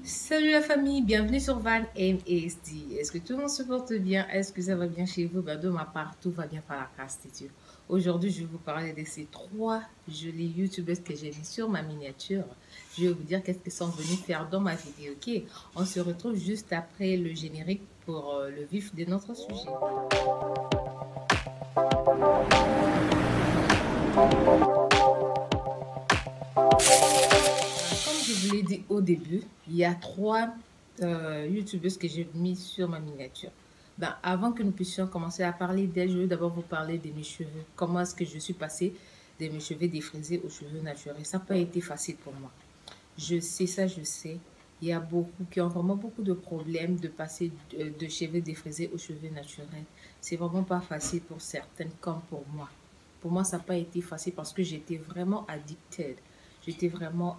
Salut la famille, bienvenue sur Van MSD. Est-ce que tout le monde se porte bien? Est-ce que ça va bien chez vous? De ma part, tout va bien par la grâce de Dieu. Aujourd'hui, je vais vous parler de ces trois jolies youtubeuses que j'ai mis sur ma miniature. Je vais vous dire qu'est-ce qu'elles sont venues faire dans ma vidéo. Ok, on se retrouve juste après le générique pour le vif de notre sujet. Comme je vous l'ai dit au début, il y a trois youtubeuses que j'ai mis sur ma miniature. Avant que nous puissions commencer à parler d'elles, je veux d'abord vous parler de mes cheveux. Comment est-ce que je suis passée de mes cheveux défrisés aux cheveux naturels? Ça n'a pas été facile pour moi. Je sais ça, je sais. Il y a beaucoup qui ont vraiment beaucoup de problèmes de passer de cheveux défrisés aux cheveux naturels. C'est vraiment pas facile pour certaines comme pour moi. Pour moi, ça n'a pas été facile parce que j'étais vraiment addicted. J'étais vraiment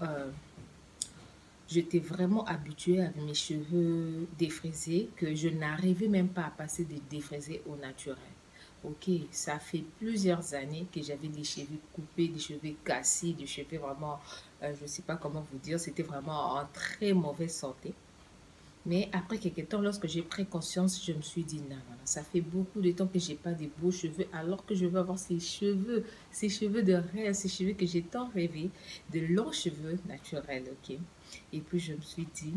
habituée avec mes cheveux défrisés que je n'arrivais même pas à passer de défrisés au naturel. Ok, ça fait plusieurs années que j'avais des cheveux coupés, des cheveux cassés, des cheveux vraiment, je ne sais pas comment vous dire, c'était vraiment en très mauvaise santé. Mais après quelques temps, lorsque j'ai pris conscience, je me suis dit, non, non, non, ça fait beaucoup de temps que j'ai pas de beaux cheveux, alors que je veux avoir ces cheveux de rêve, ces cheveux que j'ai tant rêvé, de longs cheveux naturels, ok. Et puis je me suis dit,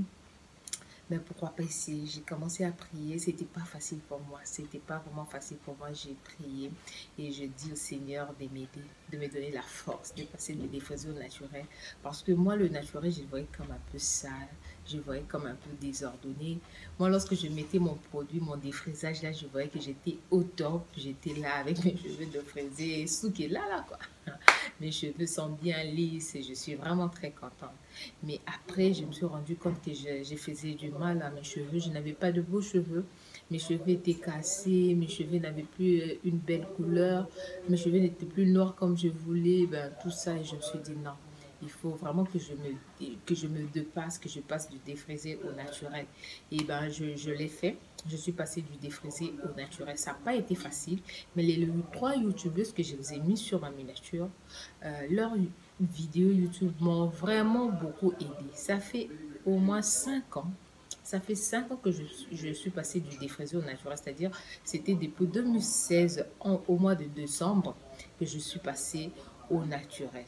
mais pourquoi pas essayer? J'ai commencé à prier. C'était pas facile pour moi. C'était pas vraiment facile pour moi. J'ai prié et je dis au Seigneur de m'aider, de me donner la force de passer de défriser au naturel. Parce que moi, le naturel, je le voyais comme un peu sale. Je le voyais comme un peu désordonné. Moi, lorsque je mettais mon produit, mon défrisage, là, je voyais que j'étais au top. J'étais là avec mes cheveux défrisés, souké là, quoi. Mes cheveux sont bien lisses et je suis vraiment très contente. Mais après, je me suis rendu compte que je faisais du mal à mes cheveux. Je n'avais pas de beaux cheveux. Mes cheveux étaient cassés, mes cheveux n'avaient plus une belle couleur, mes cheveux n'étaient plus noirs comme je voulais. Tout ça, et je me suis dit non. Il faut vraiment que je me dépasse, que je passe du défrisé au naturel. Et je l'ai fait. Je suis passée du défrisé au naturel. Ça n'a pas été facile, mais les trois youtubeuses que je vous ai mis sur ma miniature, leurs vidéos YouTube m'ont vraiment beaucoup aidé. Ça fait au moins 5 ans. Ça fait 5 ans que je suis passée du défrisé au naturel, c'est-à-dire c'était depuis 2016, au mois de décembre, que je suis passée au naturel.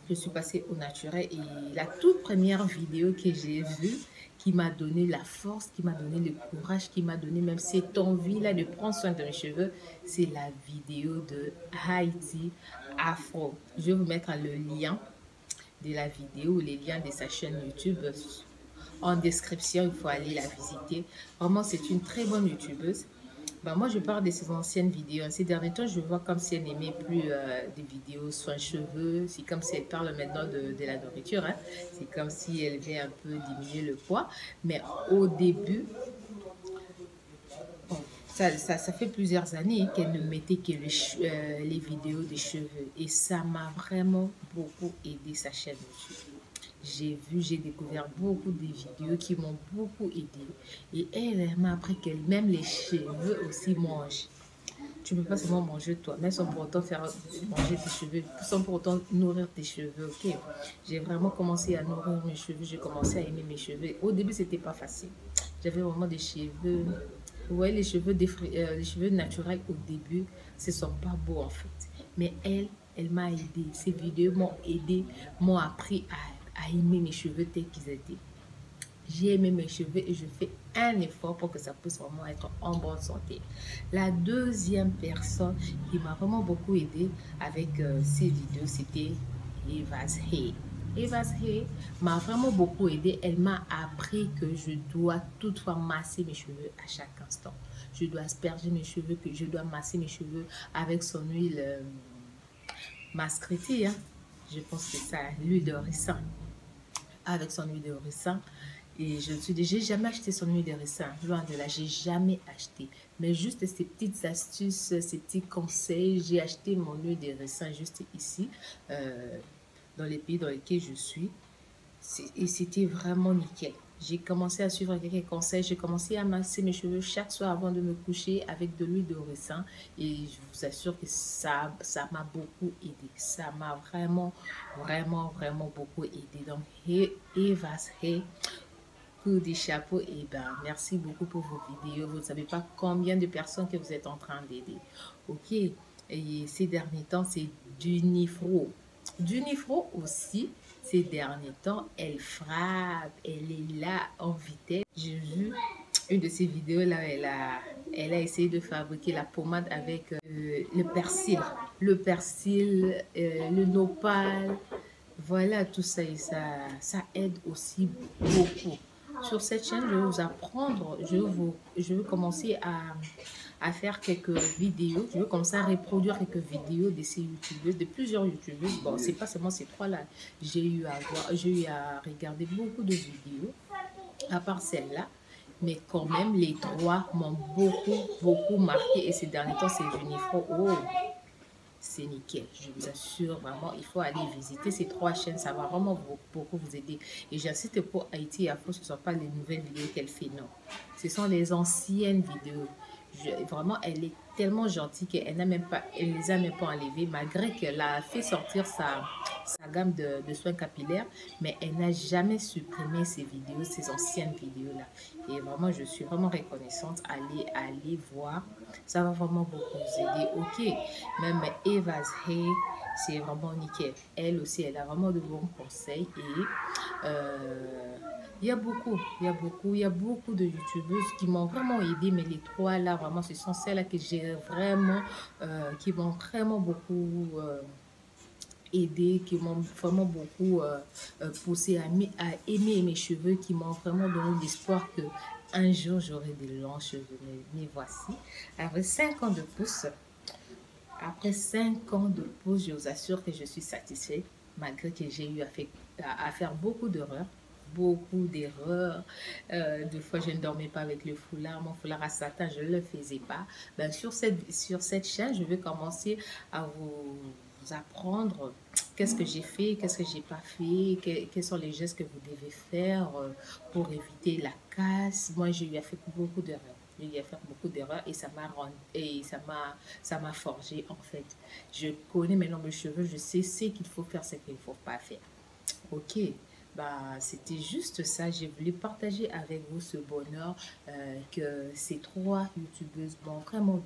Je suis passée au naturel et la toute première vidéo que j'ai vue, qui m'a donné la force, qui m'a donné le courage, qui m'a donné même cette envie-là de prendre soin de mes cheveux, c'est la vidéo de Heidi Afro. Je vais vous mettre le lien de la vidéo, les liens de sa chaîne YouTube en description, il faut aller la visiter. Vraiment, c'est une très bonne youtubeuse. Moi, je parle de ses anciennes vidéos. Ces derniers temps, je vois comme si elle n'aimait plus des vidéos soins cheveux. C'est comme si elle parle maintenant de la nourriture. Hein. C'est comme si elle veut un peu diminuer le poids. Mais au début, bon, ça fait plusieurs années qu'elle ne mettait que les vidéos des cheveux. Et ça m'a vraiment beaucoup aidé sa chaîne YouTube. J'ai découvert beaucoup de vidéos qui m'ont beaucoup aidé. Et elle m'a appris que même les cheveux aussi mangent. Tu ne peux pas seulement manger toi, mais sans pour autant faire manger tes cheveux, sans pour autant nourrir tes cheveux, ok? J'ai vraiment commencé à nourrir mes cheveux, j'ai commencé à aimer mes cheveux. Au début, c'était pas facile. J'avais vraiment des cheveux, ouais, les cheveux naturels au début, ce sont pas beaux en fait. Mais elle m'a aidé. Ces vidéos m'ont aidé, m'ont appris à aimer mes cheveux tels qu'ils étaient. J'ai aimé mes cheveux et je fais un effort pour que ça puisse vraiment être en bonne santé. La deuxième personne qui m'a vraiment beaucoup aidé avec ces vidéos, c'était Eva's Hay. Eva's Hay m'a vraiment beaucoup aidé. Elle m'a appris que je dois toutefois masser mes cheveux à chaque instant. Je dois asperger mes cheveux, que je dois masser mes cheveux avec son huile masquerie, hein. Je pense que c'est ça, l'huile de ricin. Avec son huile de ricin. Et je me suis dit, j'ai jamais acheté son huile de ricin. Loin de là, j'ai jamais acheté. Mais juste ces petites astuces, ces petits conseils, j'ai acheté mon huile de ricin juste ici, dans les pays dans lesquels je suis. Et c'était vraiment nickel. J'ai commencé à suivre quelques conseils. J'ai commencé à masser mes cheveux chaque soir avant de me coucher avec de l'huile de ricin. Et je vous assure que ça m'a beaucoup aidé. Ça m'a vraiment beaucoup aidé. Donc, Eva's Hay, coup de chapeau. Et ben, merci beaucoup pour vos vidéos. Vous ne savez pas combien de personnes que vous êtes en train d'aider. Ok. Et ces derniers temps, c'est Dunifro. Dunifro aussi, ces derniers temps, elle frappe. Elle est là en vitesse. J'ai vu une de ces vidéos là, elle a essayé de fabriquer la pommade avec le persil, le nopal, voilà tout ça, et ça aide aussi beaucoup. Sur cette chaîne, je vais vous apprendre, je vais commencer à faire quelques vidéos, je vais commencer à reproduire quelques vidéos de ces youtubeuses, de plusieurs youtubeuses. Bon, c'est pas seulement ces trois là, j'ai eu à regarder beaucoup de vidéos à part celle-là. Mais quand même, les trois m'ont beaucoup marqué. Et ces derniers temps, c'est Junifro. Oh, c'est nickel. Je vous assure, vraiment, il faut aller visiter ces trois chaînes. Ça va vraiment beaucoup vous aider. Et j'insiste pour Haïti et Afro, ce ne sont pas les nouvelles vidéos qu'elle fait, non. Ce sont les anciennes vidéos. Vraiment, elle est tellement gentille qu'elle n'a même pas, elle les a même pas enlevées, malgré qu'elle a fait sortir sa gamme de soins capillaires, mais elle n'a jamais supprimé ces vidéos, ces anciennes vidéos-là. Et vraiment, je suis vraiment reconnaissante. Allez voir. Ça va vraiment beaucoup vous aider. Ok, même Eva's Hair, c'est vraiment nickel. Elle aussi, elle a vraiment de bons conseils. Et il y a beaucoup de youtubeuses qui m'ont vraiment aidé, mais les trois là, vraiment, ce sont celles-là que j'ai vraiment, qui m'ont vraiment beaucoup aidé, qui m'ont vraiment beaucoup poussé à aimer mes cheveux, qui m'ont vraiment donné l'espoir que un jour j'aurai des longs cheveux. Mais voici, après 5 ans de pouce, je vous assure que je suis satisfaite, malgré que j'ai eu à faire beaucoup d'erreurs. Deux fois je ne dormais pas avec le foulard, mon foulard à satin, je ne le faisais pas. Ben, sur cette chaîne, je vais commencer à vous apprendre qu'est-ce que j'ai fait, qu'est-ce que j'ai pas fait, quels sont les gestes que vous devez faire pour éviter la casse. Moi, j'ai eu à faire beaucoup d'erreurs. J'ai eu à faire beaucoup d'erreurs et ça m'a forgé en fait. Je connais maintenant mes cheveux, je sais ce qu'il faut faire, ce qu'il ne faut pas faire. Ok, bah, c'était juste ça. J'ai voulu partager avec vous ce bonheur que ces trois youtubeuses m'ont vraiment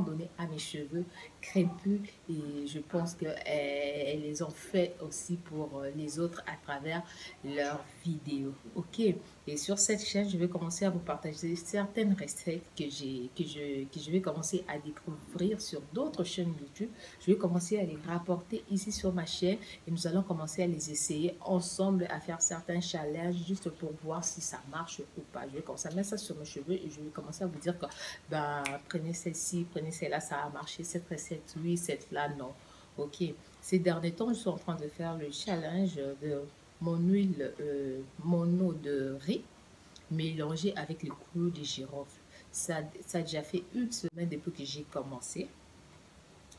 donné à mes cheveux crépus, et je pense qu'elles les ont fait aussi pour les autres à travers leurs vidéos. Ok, et sur cette chaîne, je vais commencer à vous partager certaines recettes que je vais commencer à découvrir sur d'autres chaînes YouTube. Je vais commencer à les rapporter ici sur ma chaîne et nous allons commencer à les essayer ensemble, à faire certains challenges juste pour voir si ça marche ou pas. Je vais commencer à mettre ça sur mes cheveux et je vais commencer à vous dire que bah, prenez celle-ci, prenez celle-là, ça a marché, cette recette oui, cette là non. Ok, ces derniers temps, je suis en train de faire le challenge de mon huile mono de riz mélangée avec le clou de girofle. Ça a déjà fait une semaine depuis que j'ai commencé.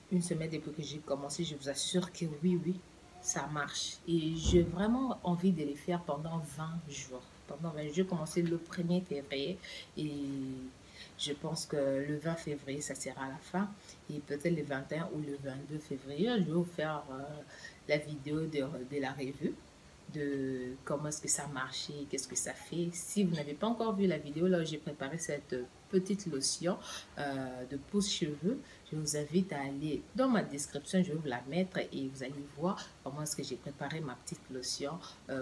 Une semaine depuis que j'ai commencé, je vous assure que oui, ça marche. Et j'ai vraiment envie de les faire pendant 20 jours. Pendant 20 jours, j'ai commencé le 1er février et je pense que le 20 février, ça sera la fin. Et peut-être le 21 ou le 22 février, je vais vous faire la vidéo de la revue, de comment est-ce que ça marchait, qu'est-ce que ça fait. Si vous n'avez pas encore vu la vidéo, là j'ai préparé cette petite lotion de pousse-cheveux, je vous invite à aller dans ma description, je vais vous la mettre et vous allez voir comment est-ce que j'ai préparé ma petite lotion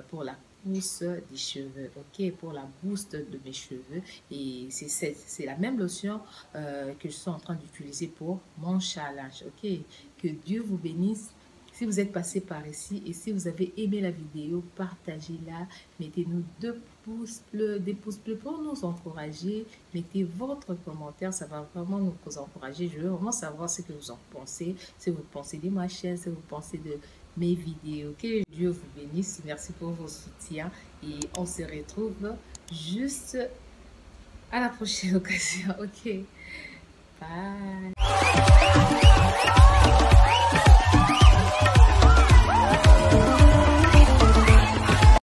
pour la pousse des cheveux, ok, pour la boost de mes cheveux. Et c'est la même lotion que je suis en train d'utiliser pour mon challenge, ok. Que Dieu vous bénisse. Si vous êtes passé par ici et si vous avez aimé la vidéo, partagez-la, mettez-nous des pouces bleus pour nous encourager, mettez votre commentaire, ça va vraiment nous encourager. Je veux vraiment savoir ce que vous en pensez, si vous pensez de ma chaîne, si vous pensez de mes vidéos. Que Dieu vous bénisse, merci pour vos soutiens et on se retrouve juste à la prochaine occasion. Ok, bye.